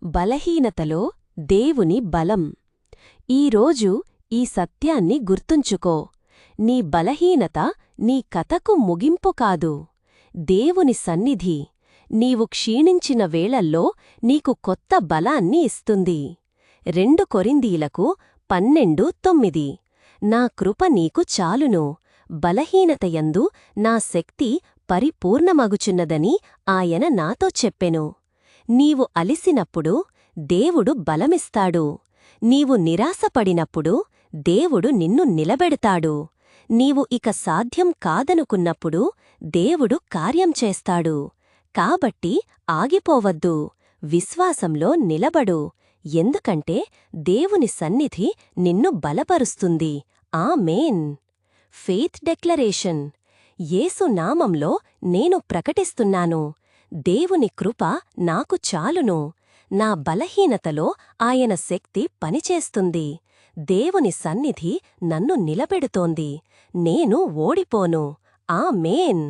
బలహీనతలో దేవుని బలం. ఈరోజు ఈ సత్యాన్ని గుర్తుంచుకో. నీ బలహీనత నీ కథకు ముగింపు కాదు. దేవుని సన్నిధి నీవు క్షీణించిన వేళల్లో నీకు కొత్త బలాన్ని ఇస్తుంది. 2 కొరింథీలకు 12:9. నా కృప నీకు చాలును, బలహీనతయందు నా శక్తి పరిపూర్ణమగుచున్నదని ఆయన నాతో చెప్పెను. నీవు అలిసినప్పుడు దేవుడు బలమిస్తాడు. నీవు నిరాశపడినప్పుడు దేవుడు నిన్ను నిలబెడతాడు. నీవు ఇక సాధ్యం కాదనుకున్నప్పుడు దేవుడు కార్యం చేస్తాడు. కాబట్టి ఆగిపోవద్దు, విశ్వాసంలో నిలబడు. ఎందుకంటే దేవుని సన్నిధి నిన్ను బలపరుస్తుంది. ఆమేన్. Faith declaration. యేసు నామంలో నేను ప్రకటిస్తున్నాను, దేవుని కృప నాకు చాలును. నా బలహీనతలో ఆయన శక్తి పనిచేస్తుంది. దేవుని సన్నిధి నన్ను నిలబెడుతోంది. నేను ఓడిపోను. ఆమేన్.